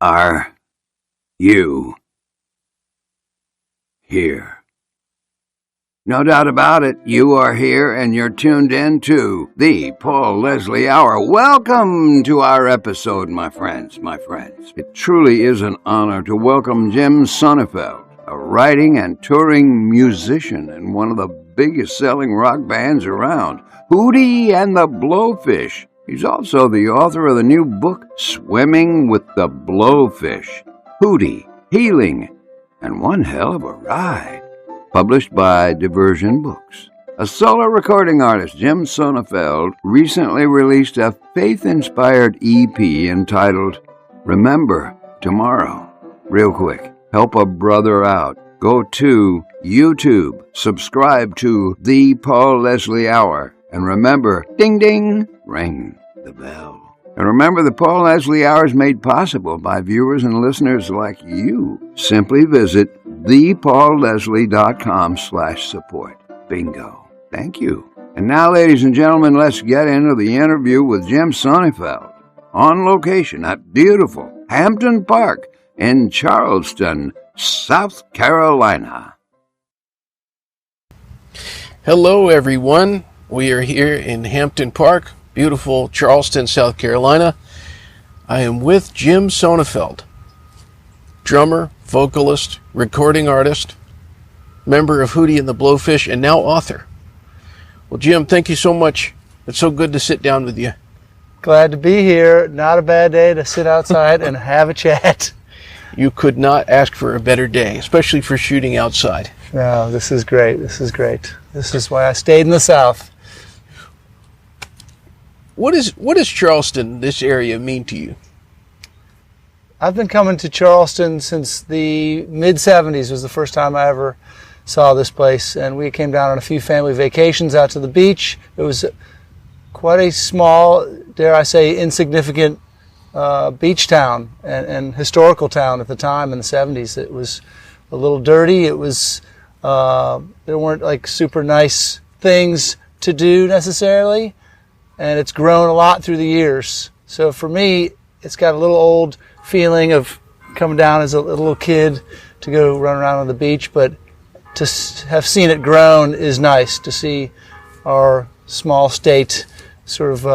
Are you here? No doubt about it, you are here and you're tuned in to the Paul Leslie Hour. Welcome to our episode, my friends. It truly is an honor to welcome Jim Sonefeld, a writing and touring musician in one of the biggest selling rock bands around, Hootie and the Blowfish. He's also the author of the new book, Swimming with the Blowfish, Hootie, Healing, and One Hell of a Ride, published by Diversion Books. A solo recording artist, Jim Sonefeld, recently released a faith-inspired EP entitled Remember Tomorrow. Real quick, help a brother out. Go to YouTube, subscribe to The Paul Leslie Hour, and remember, ding ding, ring the bell. And remember, the Paul Leslie Hour is made possible by viewers and listeners like you. Simply visit thepaulleslie.com/support. Bingo. Thank you. And now, ladies and gentlemen, let's get into the interview with Jim Sonefeld, on location at beautiful Hampton Park in Charleston, South Carolina. Hello, everyone. We are here in Hampton Park, beautiful Charleston, South Carolina. I am with Jim Sonefeld, drummer, vocalist, recording artist, member of Hootie and the Blowfish, and now author. Well, Jim, thank you so much. It's so good to sit down with you. Glad to be here. Not a bad day to sit outside and have a chat. You could not ask for a better day, especially for shooting outside. No, this is great. This is why I stayed in the South. What does Charleston, this area, mean to you? I've been coming to Charleston since the mid-'70s was the first time I ever saw this place, and we came down on a few family vacations out to the beach. It was quite a small, dare I say, insignificant beach town and historical town at the time in the 70s. It was a little dirty. It was there weren't like super nice things to do necessarily, and it's grown a lot through the years. So for me, it's got a little old feeling of coming down as a little kid to go run around on the beach, but to have seen it grown is nice, to see our small state sort of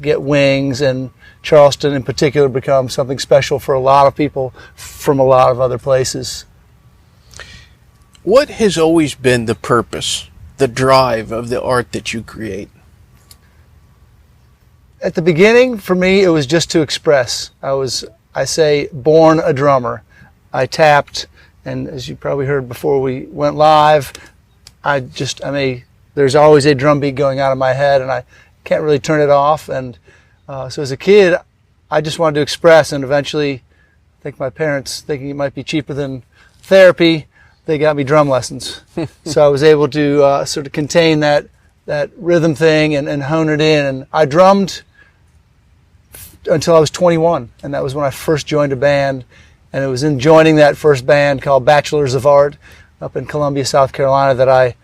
get wings, and Charleston in particular become something special for a lot of people from a lot of other places. What has always been the purpose, the drive of the art that you create? At the beginning, for me, it was just to express. I say, born a drummer. I tapped, and as you probably heard before we went live, there's always a drum beat going on in my head, and I can't really turn it off. And so as a kid, I just wanted to express, and eventually, I think my parents, thinking it might be cheaper than therapy, they got me drum lessons. So I was able to sort of contain that rhythm thing and hone it in. And I drummed until I was 21, and that was when I first joined a band. And it was in joining that first band called Bachelors of Art up in Columbia, South Carolina, that I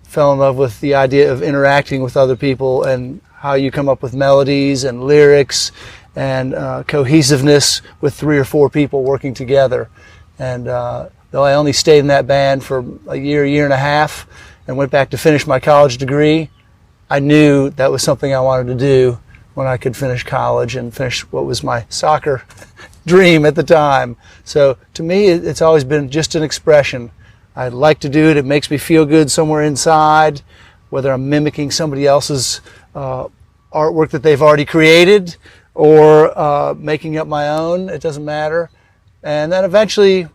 fell in love with the idea of interacting with other people and how you come up with melodies and lyrics and cohesiveness with 3 or 4 people working together. And though I only stayed in that band for a year and a half, and went back to finish my college degree, I knew that was something I wanted to do when I could finish college and finish what was my soccer dream at the time. So to me, it's always been just an expression. I like to do it. It makes me feel good somewhere inside, whether I'm mimicking somebody else's artwork that they've already created or making up my own. It doesn't matter. And then eventually,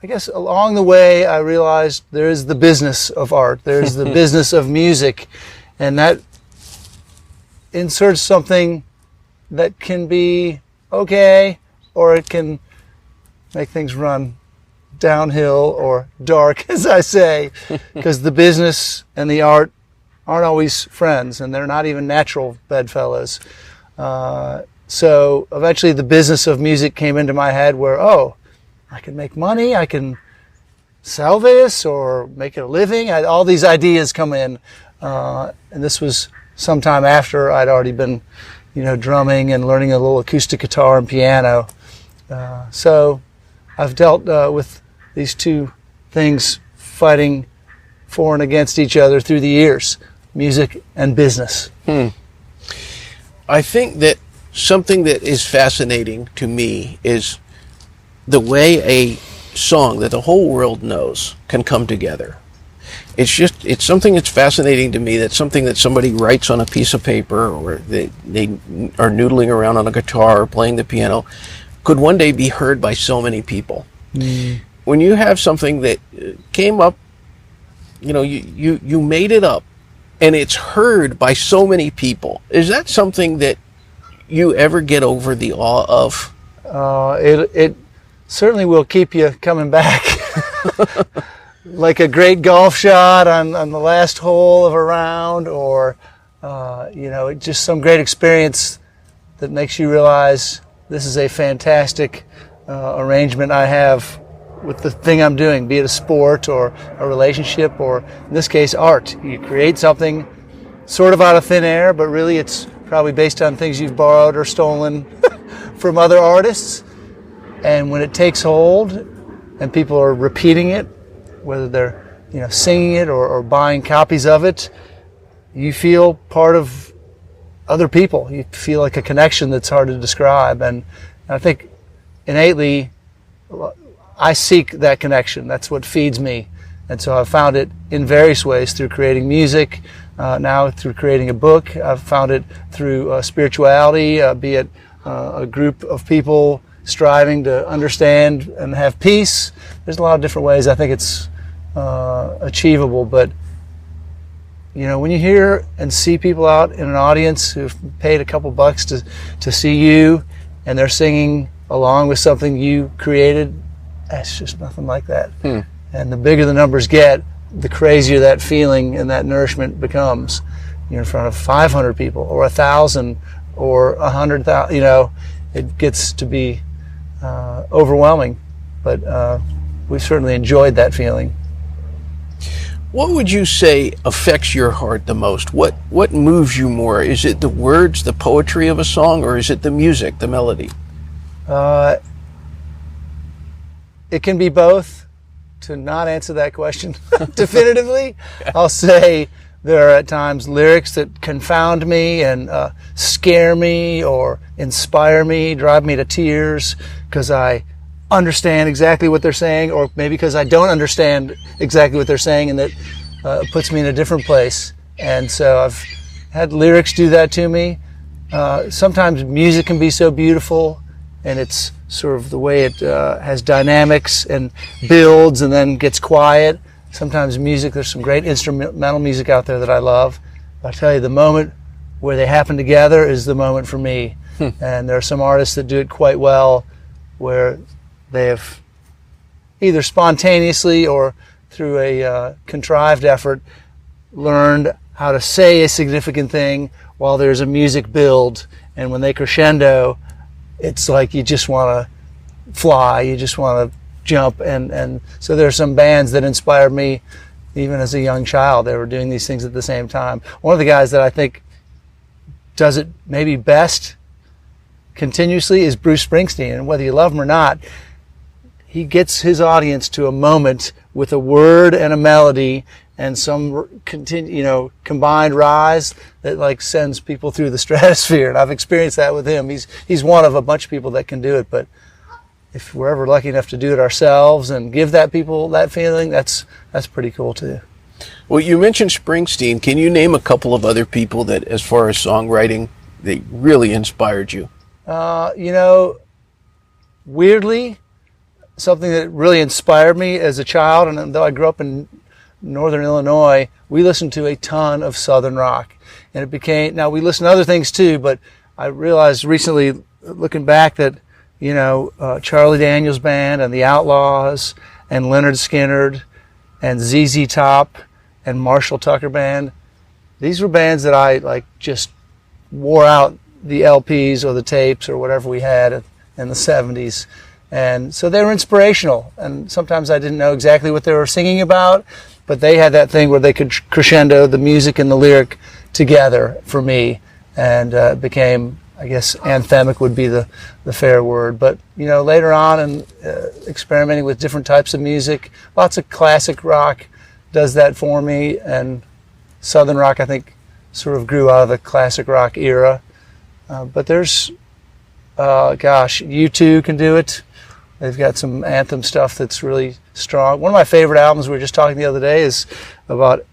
I guess along the way, I realized there is the business of art. There's the business of music. And that inserts something that can be okay, or it can make things run downhill or dark, as I say, because the business and the art aren't always friends, and they're not even natural bedfellows. So eventually the business of music came into my head where, I can make money, I can sell this or make it a living. All these ideas come in. And this was sometime after I'd already been, drumming and learning a little acoustic guitar and piano. So I've dealt with these two things fighting for and against each other through the years, music and business. I think that something that is fascinating to me is the way a song that the whole world knows can come together. It's something that's fascinating to me. That's something that somebody writes on a piece of paper, or they are noodling around on a guitar or playing the piano, could one day be heard by so many people. When you have something that came up, you made it up, and it's heard by so many people, is that something that you ever get over the awe of? It certainly will keep you coming back. Like a great golf shot on the last hole of a round, or just some great experience that makes you realize this is a fantastic arrangement I have with the thing I'm doing, be it a sport or a relationship, or in this case art. You create something sort of out of thin air, but really it's probably based on things you've borrowed or stolen from other artists. And when it takes hold and people are repeating it, whether they're singing it or buying copies of it, you feel part of other people. You feel like a connection that's hard to describe. And I think innately I seek that connection. That's what feeds me. And so I've found it in various ways, through creating music, now through creating a book. I've found it through spirituality, be it a group of people striving to understand and have peace. There's a lot of different ways I think it's achievable. But when you hear and see people out in an audience who've paid a couple bucks to see you, and they're singing along with something you created, that's just nothing like that. And the bigger the numbers get, the crazier that feeling and that nourishment becomes. You're in front of 500 people or 1,000 or 100,000. It gets to be overwhelming. But we've certainly enjoyed that feeling. What would you say affects your heart the most? What moves you more? Is it the words, the poetry of a song, or is it the music, the melody? It can be both. To not answer that question definitively, I'll say there are at times lyrics that confound me and scare me or inspire me, drive me to tears because I understand exactly what they're saying, or maybe because I don't understand exactly what they're saying, and that puts me in a different place. And so I've had lyrics do that to me. Sometimes music can be so beautiful, and it's sort of the way it has dynamics and builds and then gets quiet. Sometimes music, there's some great instrumental music out there that I love. But I tell you, the moment where they happen together is the moment for me. And there are some artists that do it quite well, where they have either spontaneously or through a contrived effort learned how to say a significant thing while there's a music build. And when they crescendo, it's like you just want to fly, you just want to jump. And so there are some bands that inspired me even as a young child. They were doing these things at the same time. One of the guys that I think does it maybe best continuously is Bruce Springsteen. And whether you love him or not, he gets his audience to a moment with a word and a melody and some combined rise that like sends people through the stratosphere. And I've experienced that with him. He's one of a bunch of people that can do it. But if we're ever lucky enough to do it ourselves and give that people that feeling, that's pretty cool too. Well, you mentioned Springsteen. Can you name a couple of other people that, as far as songwriting, they really inspired you? Weirdly, something that really inspired me as a child, and though I grew up in Northern Illinois, we listened to a ton of Southern rock. And it became, now we listen to other things too, but I realized recently, looking back, that, Charlie Daniels Band and the Outlaws and Lynyrd Skynyrd and ZZ Top and Marshall Tucker Band, these were bands that I just wore out the LPs or the tapes or whatever we had in the 70s. And so they were inspirational. And sometimes I didn't know exactly what they were singing about, but they had that thing where they could crescendo the music and the lyric together for me. And it became I guess anthemic would be the fair word. But, later on and experimenting with different types of music, lots of classic rock does that for me. And Southern rock, I think, sort of grew out of the classic rock era. But there's, U2 can do it. They've got some anthem stuff that's really strong. One of my favorite albums, we were just talking the other day, is about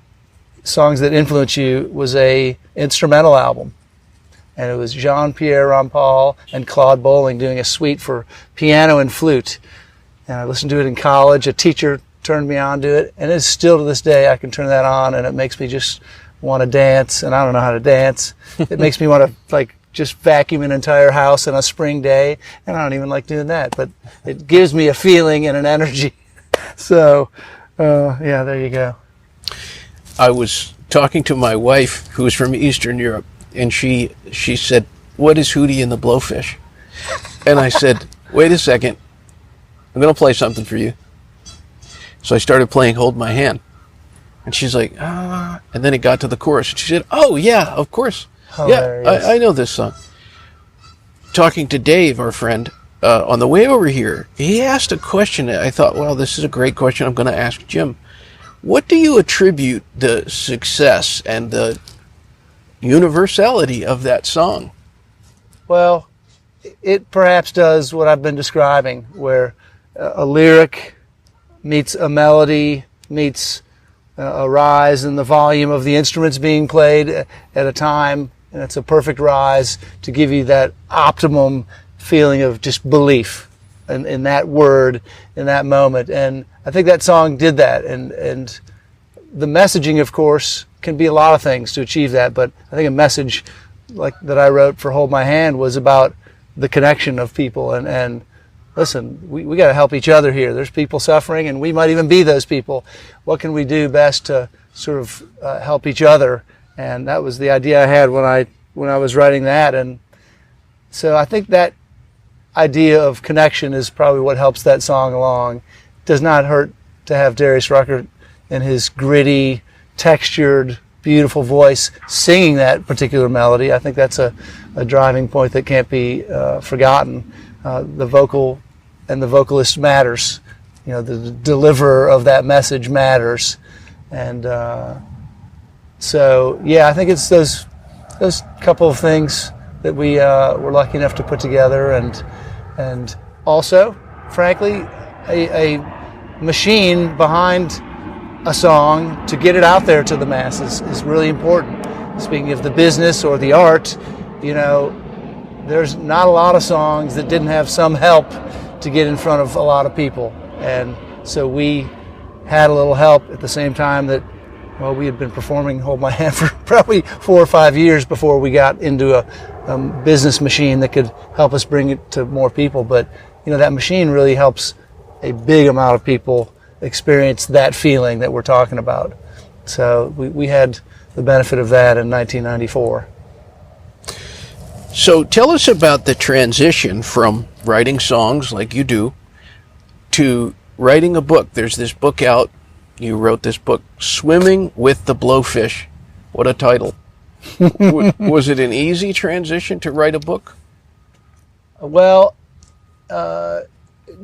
songs that influence you, was a instrumental album. And it was Jean-Pierre Rampal and Claude Bolling doing a suite for piano and flute. And I listened to it in college. A teacher turned me on to it. And it's still to this day, I can turn that on and it makes me just want to dance. And I don't know how to dance. It makes me want to just vacuum an entire house on a spring day. And I don't even like doing that. But it gives me a feeling and an energy. So, there you go. I was talking to my wife, who is from Eastern Europe, and she said, "What is Hootie and the Blowfish?" And I said, "Wait a second, I'm going to play something for you." So I started playing Hold My Hand. And she's like, and then it got to the chorus. And she said, "Oh, yeah, of course. Hilarious. Yeah, I know this song." Talking to Dave, our friend, on the way over here, he asked a question that I thought, well, this is a great question I'm going to ask Jim. What do you attribute the success and the universality of that song? Well, it perhaps does what I've been describing, where a lyric meets a melody, meets a rise in the volume of the instruments being played at a time, and it's a perfect rise to give you that optimum feeling of just belief in that word, in that moment. And I think that song did that. And the messaging, of course, can be a lot of things to achieve that, but I think a message like that I wrote for Hold My Hand was about the connection of people. And listen, we got to help each other here. There's people suffering, and we might even be those people. What can we do best to sort of help each other? And that was the idea I had when I was writing that. And so I think that idea of connection is probably what helps that song along. It does not hurt to have Darius Rucker in his gritty, textured, beautiful voice singing that particular melody. I think that's a driving point that can't be forgotten. The vocal and the vocalist matters. The deliverer of that message matters. And so, I think it's those couple of things that we were lucky enough to put together, and also, frankly, a machine behind a song to get it out there to the masses is really important. Speaking of the business or the art, there's not a lot of songs that didn't have some help to get in front of a lot of people. And so we had a little help at the same time that, we had been performing Hold My Hand for probably 4 or 5 years before we got into a business machine that could help us bring it to more people. But, that machine really helps a big amount of people experience that feeling that we're talking about. So we had the benefit of that in 1994. So tell us about the transition from writing songs like you do to writing a book. There's this book out. You wrote this book, Swimming with the Blowfish. What a title. Was it an easy transition to write a book? Well, the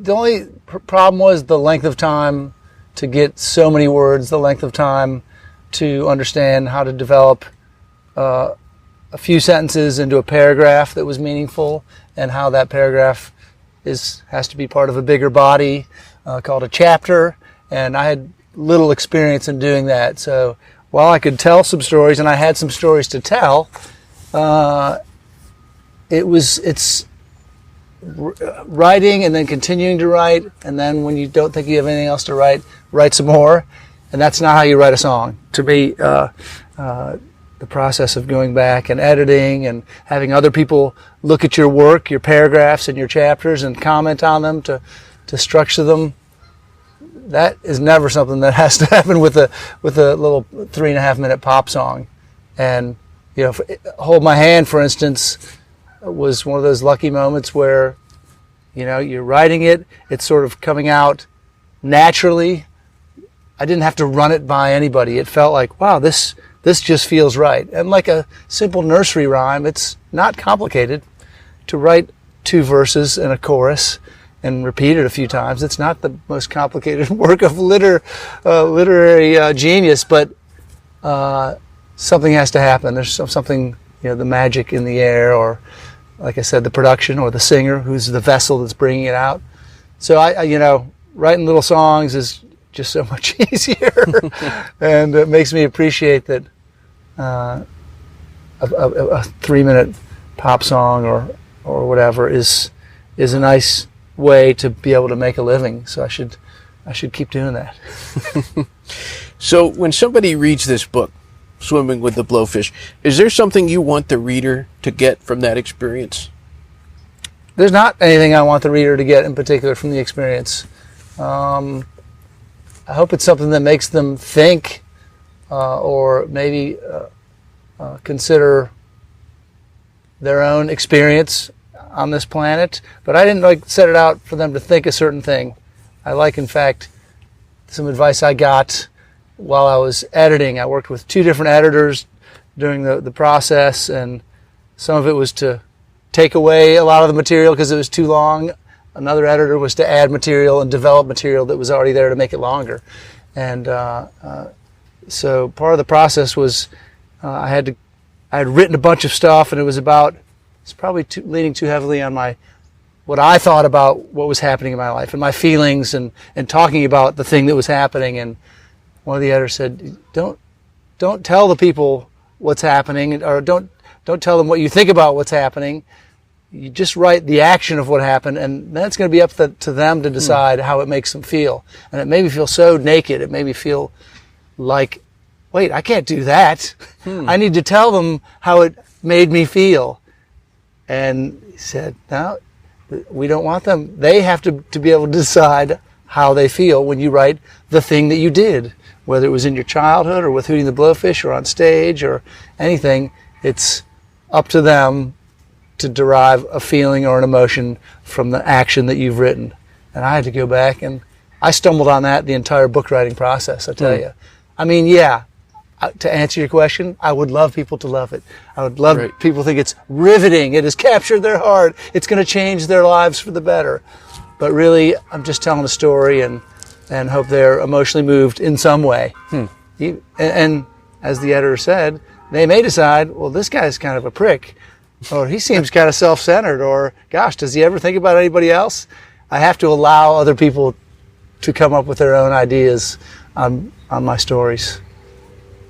only problem was the length of time to get so many words, the length of time to understand how to develop a few sentences into a paragraph that was meaningful, and how that paragraph has to be part of a bigger body called a chapter. And I had little experience in doing that. So while I could tell some stories, and I had some stories to tell, it's writing and then continuing to write, and then when you don't think you have anything else to write some more. And that's not how you write a song. To me, the process of going back and editing and having other people look at your work, your paragraphs and your chapters, and comment on them to structure them, that is never something that has to happen with a little 3.5 minute pop song. And Hold My Hand, for instance, was one of those lucky moments where you're writing it, it's sort of coming out naturally. I didn't have to run it by anybody. It felt like, wow, this just feels right. And like a simple nursery rhyme, it's not complicated. to write 2 verses and a chorus and repeat it a few times. It's not the most complicated work of literary genius, but something has to happen. There's something, the magic in the air, or like I said, the production, or the singer who's the vessel that's bringing it out. So writing little songs is just so much easier, and it makes me appreciate that a 3-minute pop song or whatever is a nice way to be able to make a living. So I should keep doing that. So when somebody reads this book, Swimming with the Blowfish, is there something you want the reader to get from that experience? There's not anything I want the reader to get in particular from the experience. I hope it's something that makes them think, or maybe consider their own experience on this planet. But I didn't set it out for them to think a certain thing. In fact, some advice I got while I was editing. I worked with 2 different editors during the process, and some of it was to take away a lot of the material because it was too long. Another editor was to add material and develop material that was already there to make it longer. And so part of the process was I had written a bunch of stuff, and it's probably leaning too heavily on what I thought about what was happening in my life and my feelings, and talking about the thing that was happening. And one of the editors said, don't tell the people what's happening, or don't tell them what you think about what's happening. You just write the action of what happened, and then it's going to be up to them to decide how it makes them feel. And it made me feel so naked. It made me feel like, wait, I can't do that. I need to tell them how it made me feel. And he said, no, we don't want them. They have to be able to decide how they feel when you write the thing that you did, whether it was in your childhood or with Hootie and the Blowfish or on stage or anything. It's up to them to derive a feeling or an emotion from the action that you've written. And I had to go back, and I stumbled on that the entire book writing process, I tell you. I mean, to answer your question, I would love people to love it. I would love people to think it's riveting. It has captured their heart. It's going to change their lives for the better. But really, I'm just telling a story and hope they're emotionally moved in some way. And as the editor said, they may decide, well, this guy's kind of a prick, or he seems kind of self-centered, or gosh, does he ever think about anybody else? I have to allow other people to come up with their own ideas on my stories.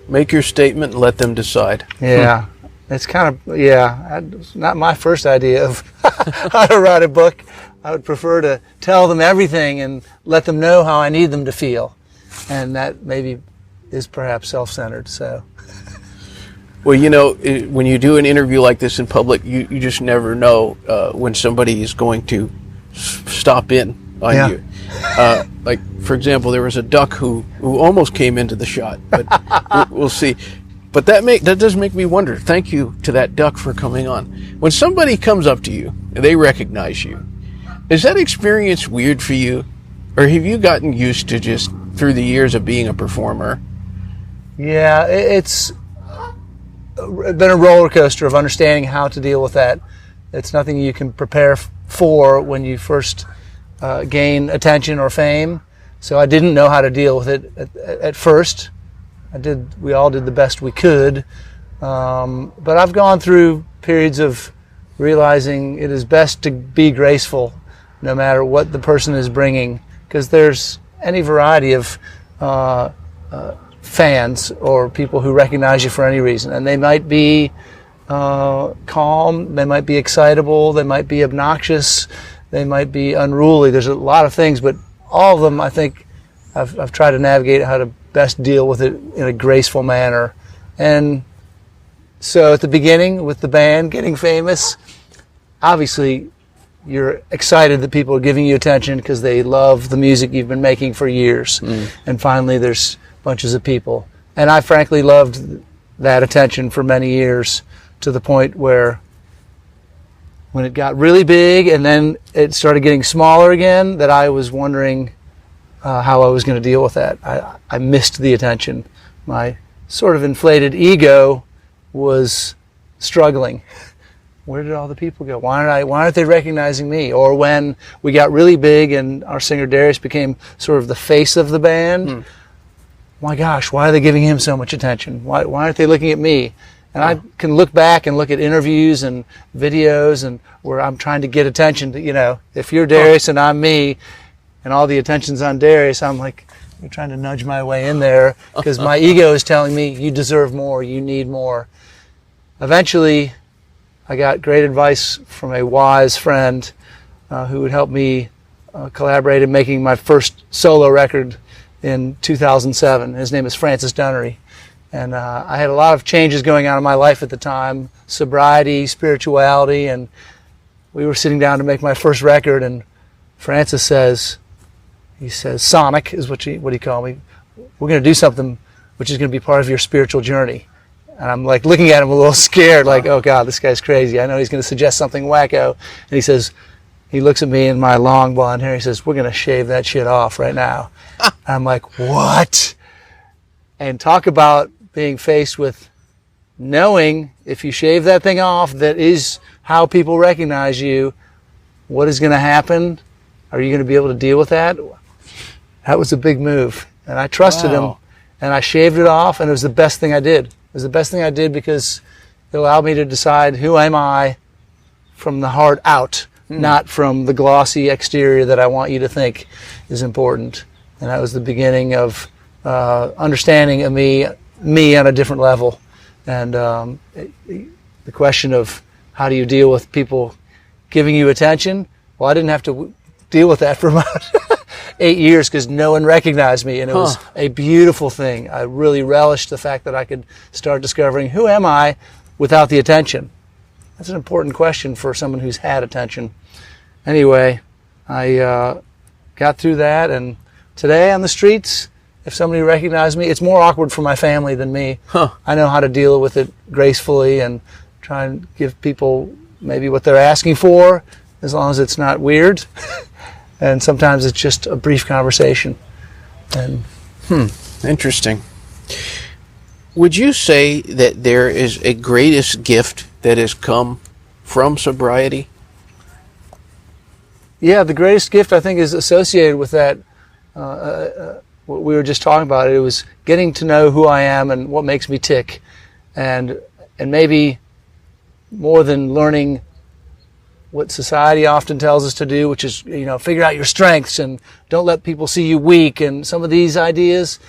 Make your statement and let them decide. Yeah. It's kind of, it's not my first idea of how to write a book. I would prefer to tell them everything and let them know how I need them to feel. And that maybe is perhaps self-centered, so. Well, when you do an interview like this in public, you just never know when somebody is going to stop in on you. Like, for example, there was a duck who almost came into the shot, but we'll see. But that does make me wonder. Thank you to that duck for coming on. When somebody comes up to you and they recognize you, is that experience weird for you? Or have you gotten used to just through the years of being a performer? Yeah, it's been a roller coaster of understanding how to deal with that. It's nothing you can prepare for when you first gain attention or fame. So I didn't know how to deal with it at first. We all did the best we could. But I've gone through periods of realizing it is best to be graceful no matter what the person is bringing, because there's any variety of fans or people who recognize you for any reason, and they might be calm, they might be excitable, they might be obnoxious, they might be unruly. There's a lot of things, but all of them, I think, I've tried to navigate how to best deal with it in a graceful manner. And so at the beginning, with the band getting famous, obviously you're excited that people are giving you attention because they love the music you've been making for years. And finally there's bunches of people. And I frankly loved that attention for many years, to the point where when it got really big and then it started getting smaller again, that I was wondering how I was going to deal with that. I missed the attention. My sort of inflated ego was struggling. where did all the people go? Why aren't they recognizing me? Or when we got really big and our singer Darius became sort of the face of the band, my gosh, why are they giving him so much attention? Why aren't they looking at me? And I can look back and look at interviews and videos and where I'm trying to get attention to, if you're Darius and I'm me and all the attention's on Darius, I'm like, you're trying to nudge my way in there because my ego is telling me you deserve more, you need more. Eventually, I got great advice from a wise friend who would help me collaborate in making my first solo record in 2007. His name is Francis Dunnery. And I had a lot of changes going on in my life at the time, sobriety, spirituality, and we were sitting down to make my first record, and Francis says, Sonic is what he called me. We're going to do something which is going to be part of your spiritual journey. And I'm like looking at him a little scared, like, oh God, this guy's crazy. I know he's going to suggest something wacko. And he looks at me in my long blonde hair, he says, we're going to shave that shit off right now. I'm like, what? And talk about being faced with knowing if you shave that thing off, that is how people recognize you. What is going to happen? Are you going to be able to deal with that? That was a big move. And I trusted him, and I shaved it off, and it was the best thing I did. It was the best thing I did because it allowed me to decide who am I from the heart out, not from the glossy exterior that I want you to think is important. And that was the beginning of understanding of me on a different level. And the question of how do you deal with people giving you attention? Well, I didn't have to deal with that for about 8 years because no one recognized me, and it was a beautiful thing. I really relished the fact that I could start discovering who am I without the attention. That's an important question for someone who's had attention. Anyway, I got through that, and today on the streets, if somebody recognizes me, it's more awkward for my family than me. I know how to deal with it gracefully and try and give people maybe what they're asking for, as long as it's not weird. And sometimes it's just a brief conversation. And Interesting. Would you say that there is a greatest gift that has come from sobriety? Yeah, the greatest gift I think is associated with that. What we were just talking about, it was getting to know who I am and what makes me tick, and maybe more than learning what society often tells us to do, which is, figure out your strengths and don't let people see you weak, and some of these ideas.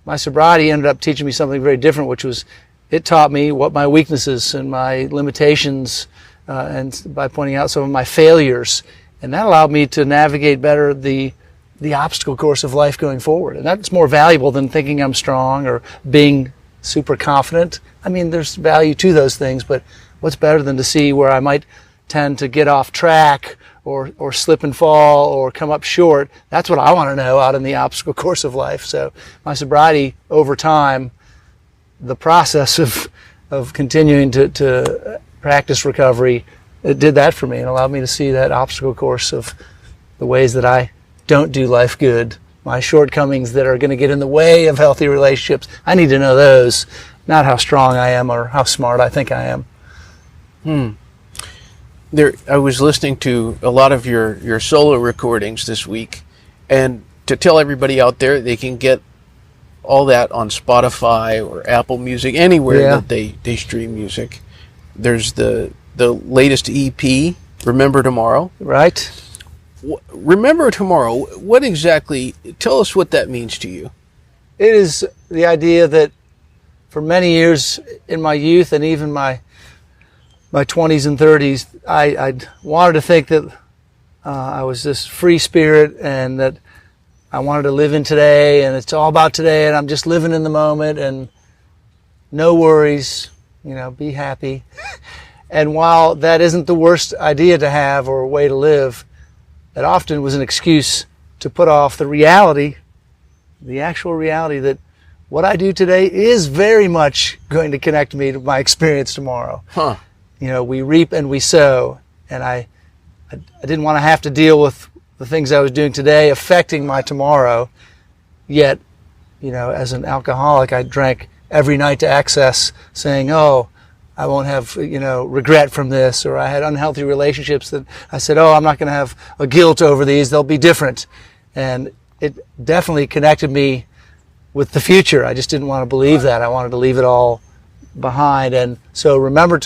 My sobriety ended up teaching me something very different, which was, it taught me what my weaknesses and my limitations, and by pointing out some of my failures, and that allowed me to navigate better the obstacle course of life going forward. And that's more valuable than thinking I'm strong or being super confident. I mean, there's value to those things, but what's better than to see where I might tend to get off track or slip and fall or come up short? That's what I want to know out in the obstacle course of life. So my sobriety over time, the process of continuing to practice recovery, it did that for me and allowed me to see that obstacle course of the ways that I don't do life good, my shortcomings that are going to get in the way of healthy relationships. I need to know those, not how strong I am or how smart I think I am. I was listening to a lot of your solo recordings this week, and to tell everybody out there, they can get all that on Spotify or Apple Music, anywhere that they stream music. There's the latest EP, Remember Tomorrow. Right. Remember Tomorrow, what exactly, tell us what that means to you. It is the idea that for many years in my youth and even my 20s and 30s, I wanted to think that I was this free spirit and that I wanted to live in today and it's all about today and I'm just living in the moment and no worries, be happy. And while that isn't the worst idea to have or way to live, it often was an excuse to put off the reality, the actual reality that what I do today is very much going to connect me to my experience tomorrow. We reap and we sow, and I didn't want to have to deal with the things I was doing today affecting my tomorrow. Yet, as an alcoholic, I drank every night to excess, saying, "Oh, I won't have, regret from this, or I had unhealthy relationships that I said, oh, I'm not going to have a guilt over these. They'll be different. And it definitely connected me with the future. I just didn't want to believe that. I wanted to leave it all behind. And so remember,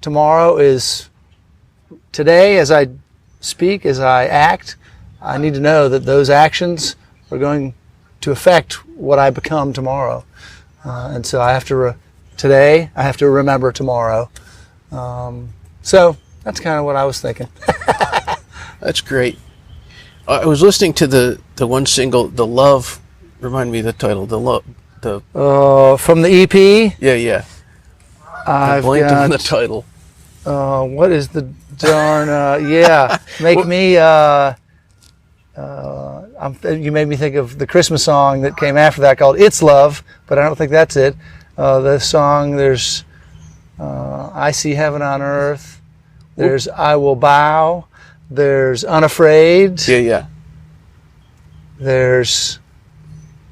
tomorrow is today. As I speak, as I act, I need to know that those actions are going to affect what I become tomorrow. And so I have to, today, I have to remember tomorrow. So that's kind of what I was thinking. That's great. I was listening to the one single, The Love. Remind me of the title. The Love. From the EP? Yeah. I blanked on the title. What is the darn? Make me. You made me think of the Christmas song that came after that called "It's Love," but I don't think that's it. The song, there's "I See Heaven on Earth." There's "I Will Bow." There's "Unafraid." Yeah. There's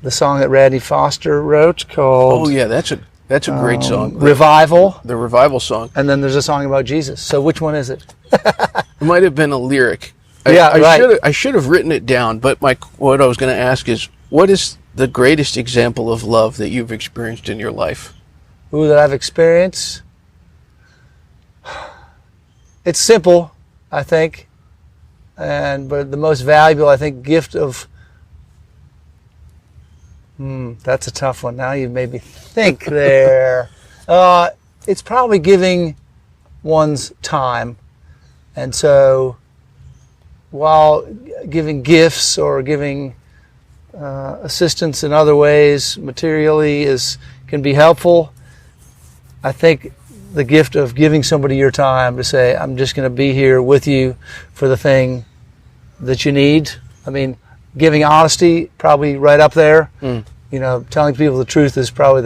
the song that Randy Foster wrote called. Oh yeah, that's a great song. Revival. The Revival song. And then there's a song about Jesus. So which one is it? It might have been a lyric. Right. I should have written it down, but what I was going to ask is, what is the greatest example of love that you've experienced in your life? Ooh, that I've experienced? It's simple, I think. But the most valuable, I think, gift of... that's a tough one. Now you've made me think there. It's probably giving one's time. And so, while giving gifts or giving assistance in other ways materially can be helpful, I think the gift of giving somebody your time to say, I'm just going to be here with you for the thing that you need. I mean, giving honesty, probably right up there. Telling people the truth is probably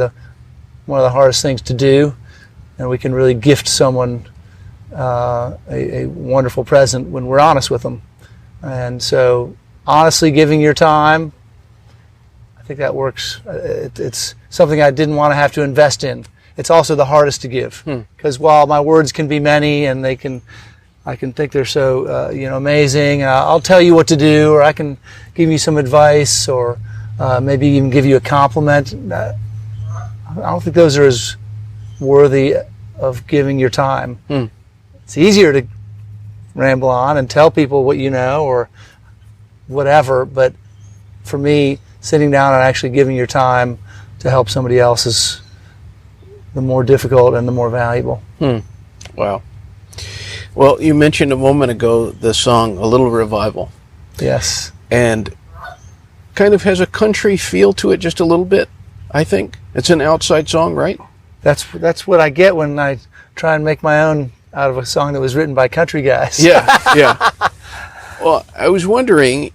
one of the hardest things to do, and we can really gift someone a wonderful present when we're honest with them. And so, honestly giving your time, I think that works. It's something I didn't want to have to invest in. It's also the hardest to give, because while my words can be many and I can think they're so amazing, I'll tell you what to do, or I can give you some advice, or maybe even give you a compliment. I don't think those are as worthy of giving your time. It's easier to ramble on and tell people what you know or whatever, but for me, sitting down and actually giving your time to help somebody else is the more difficult and the more valuable. Wow. Well, you mentioned a moment ago the song "A Little Revival." Yes. And kind of has a country feel to it just a little bit, I think. It's an outside song, right? That's what I get when I try and make my own out of a song that was written by country guys. Yeah. Well, I was wondering,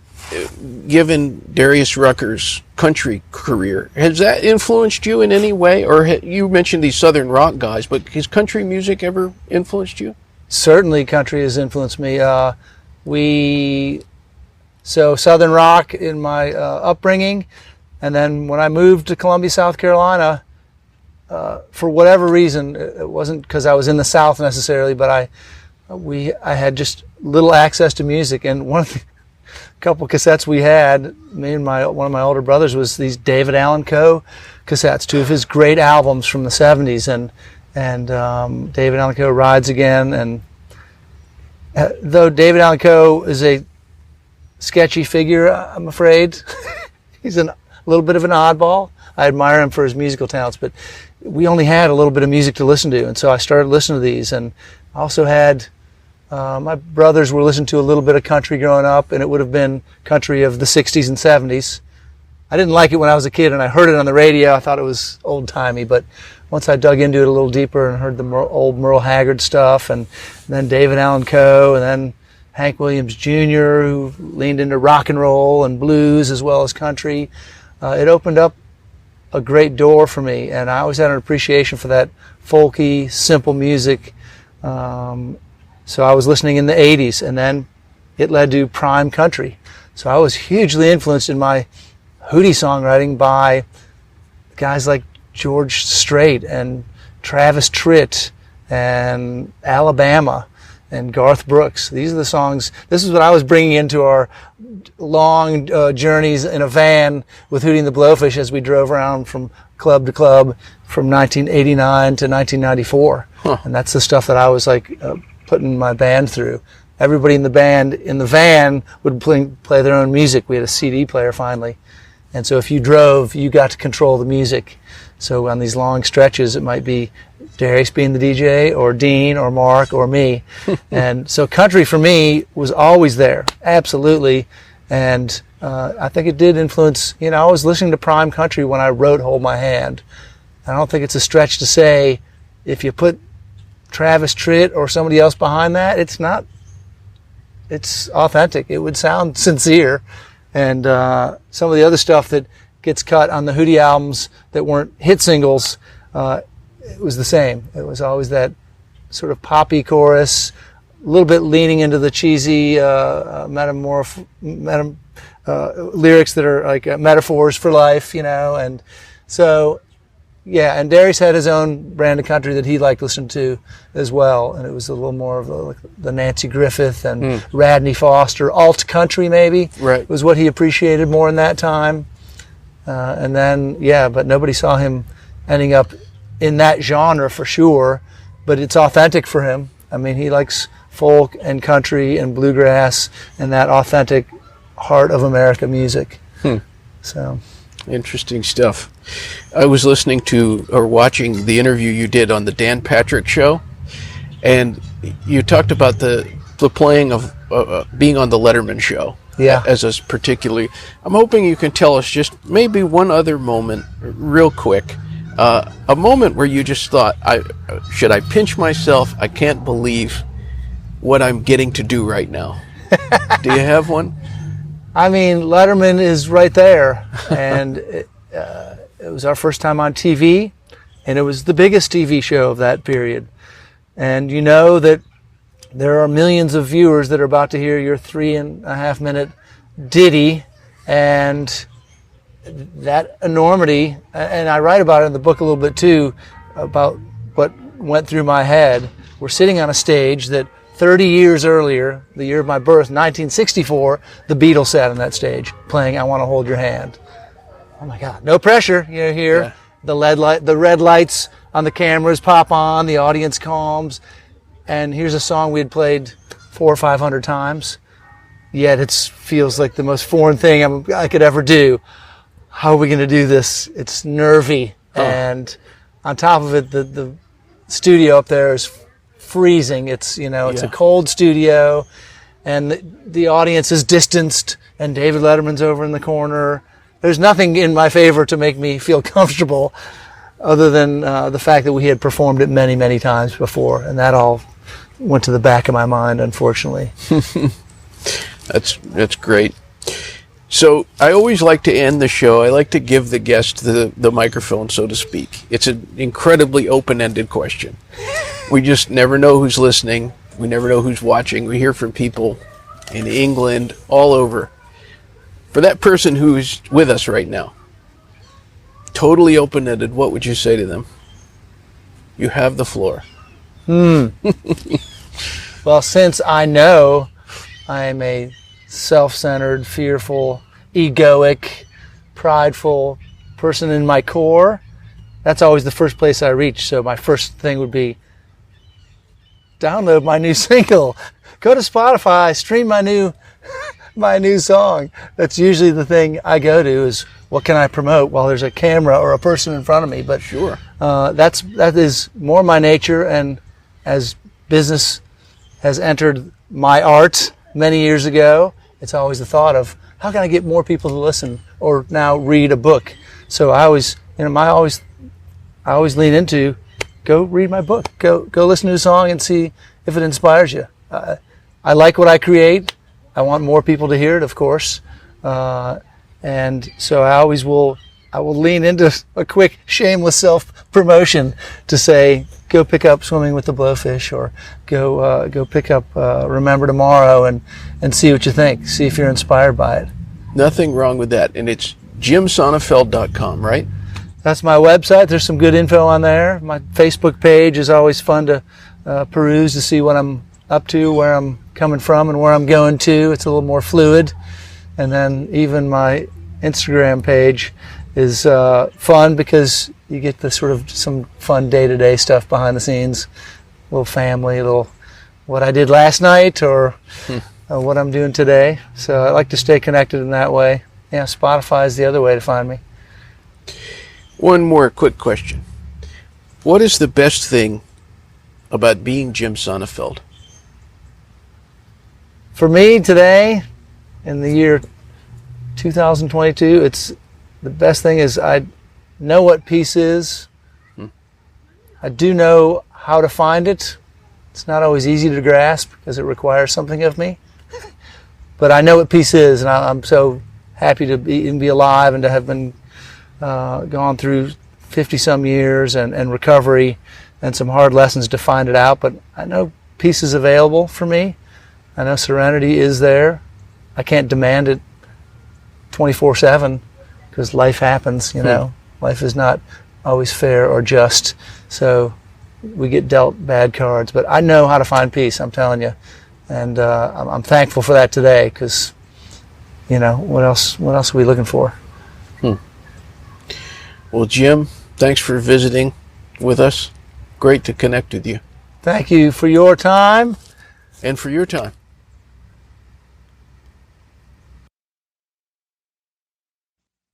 given Darius Rucker's country career, has that influenced you in any way? Or you mentioned these Southern rock guys, but has country music ever influenced you? Certainly country has influenced me. So Southern rock in my upbringing, and then when I moved to Columbia, South Carolina, for whatever reason, it wasn't because I was in the South necessarily, but I had just little access to music, and one of the couple cassettes we had, me and one of my older brothers, was these David Allan Coe cassettes, two of his great albums from the 70s, and David Allan Coe, Rides Again, and though David Allan Coe is a sketchy figure, I'm afraid, he's a little bit of an oddball. I admire him for his musical talents, but we only had a little bit of music to listen to, and so I started listening to these, and I also had my brothers were listening to a little bit of country growing up, and it would have been country of the 60s and 70s. I didn't like it when I was a kid, and I heard it on the radio. I thought it was old-timey, but once I dug into it a little deeper and heard the old Merle Haggard stuff, and then David Allan Coe, and then Hank Williams Jr., who leaned into rock and roll and blues as well as country, it opened up a great door for me, and I always had an appreciation for that folky, simple music. So I was listening in the 80s, and then it led to prime country. So I was hugely influenced in my Hootie songwriting by guys like George Strait and Travis Tritt and Alabama and Garth Brooks. These are the songs. This is what I was bringing into our long journeys in a van with Hootie and the Blowfish as we drove around from club to club from 1989 to 1994. Huh. And that's the stuff that I was like putting my band through. Everybody in the band in the van would play their own music. We had a CD player finally. And so if you drove, you got to control the music. So on these long stretches, it might be Darius being the DJ, or Dean, or Mark, or me. And so country for me was always there, absolutely. And I think it did influence, I was listening to prime country when I wrote Hold My Hand. I don't think it's a stretch to say if you put Travis Tritt or somebody else behind that, it's authentic. It would sound sincere. And some of the other stuff that gets cut on the Hootie albums that weren't hit singles, it was the same. It was always that sort of poppy chorus, a little bit leaning into the cheesy lyrics that are like metaphors for life, And so, yeah, and Darius had his own brand of country that he liked listening to as well. And it was a little more of the Nancy Griffith and Radney Foster, alt country maybe, right, was what he appreciated more in that time. And then, but nobody saw him ending up in that genre for sure, but it's authentic for him. I mean, he likes folk and country and bluegrass and that authentic heart of America music. So interesting stuff. I was listening to or watching the interview you did on the Dan Patrick Show, and you talked about the playing of being on the Letterman Show. Yeah. As a particularly, I'm hoping you can tell us just maybe one other moment, real quick, a moment where you just thought, should I pinch myself? I can't believe what I'm getting to do right now. Do you have one? I mean, Letterman is right there, and it was our first time on TV, and it was the biggest TV show of that period. And you know that there are millions of viewers that are about to hear your 3.5-minute ditty, and that enormity, and I write about it in the book a little bit too, about what went through my head. We're sitting on a stage that 30 years earlier, the year of my birth, 1964, the Beatles sat on that stage playing I Want to Hold Your Hand. Oh my God, no pressure, here. Yeah. The red lights on the cameras pop on, the audience calms, and here's a song we had played 400 or 500 times, yet it feels like the most foreign thing I could ever do. How are we going to do this? It's nervy, and on top of it, the studio up there is freezing. It's it's a cold studio, and the audience is distanced, and David Letterman's over in the corner. There's nothing in my favor to make me feel comfortable, other than the fact that we had performed it many, many times before, and that all went to the back of my mind, unfortunately. That's great. So I always like to end the show. I like to give the guest the microphone, so to speak. It's an incredibly open-ended question. We just never know who's listening. We never know who's watching. We hear from people in England, all over. For that person who's with us right now, totally open-ended, what would you say to them? You have the floor. Well, since I know I am a self-centered, fearful, egoic, prideful person in my core, that's always the first place I reach. So my first thing would be download my new single, go to Spotify, stream my new song. That's usually the thing I go to, is what can I promote while there's a camera or a person in front of me. But sure, that is more my nature, and as business has entered my art many years ago, it's always the thought of how can I get more people to listen or now read a book. So I always, I always lean into, go read my book, go listen to a song and see if it inspires you. I like what I create. I want more people to hear it, of course, and so I will lean into a quick, shameless self-promotion to say, go pick up Swimming with the Blowfish, or go pick up Remember Tomorrow, and see what you think. See if you're inspired by it. Nothing wrong with that. And it's JimSonefeld.com, right? That's my website. There's some good info on there. My Facebook page is always fun to peruse to see what I'm up to, where I'm coming from, and where I'm going to. It's a little more fluid. And then even my Instagram page is fun because you get the sort of some fun day-to-day stuff behind the scenes, a little family, a little what I did last night or what I'm doing today. So I like to stay connected in that way. Yeah, Spotify is the other way to find me. One more quick question. What is the best thing about being Jim Sonefeld? For me today, in the year 2022, it's the best thing is I know what peace is. I do know how to find it. It's not always easy to grasp because it requires something of me. But I know what peace is, and I'm so happy to be alive and to have been gone through 50-some years and recovery and some hard lessons to find it out. But I know peace is available for me. I know serenity is there. I can't demand it 24/7 because life happens, you know. Life is not always fair or just. So we get dealt bad cards. But I know how to find peace, I'm telling you. And I'm thankful for that today because, you know, what else are we looking for? Well, Jim, thanks for visiting with us. Great to connect with you. Thank you for your time. And for your time.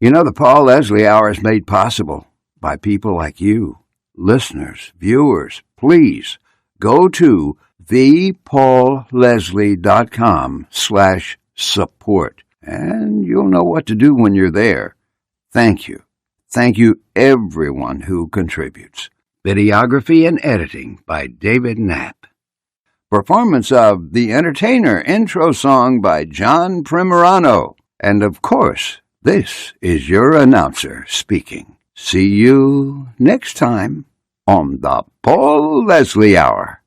You know, the Paul Leslie Hour is made possible by people like you, listeners, viewers. Please go to thepaulleslie.com/support, and you'll know what to do when you're there. Thank you. Thank you, everyone who contributes. Videography and editing by David Knapp. Performance of The Entertainer intro song by John Primorano. And of course, this is your announcer speaking. See you next time on the Paul Leslie Hour.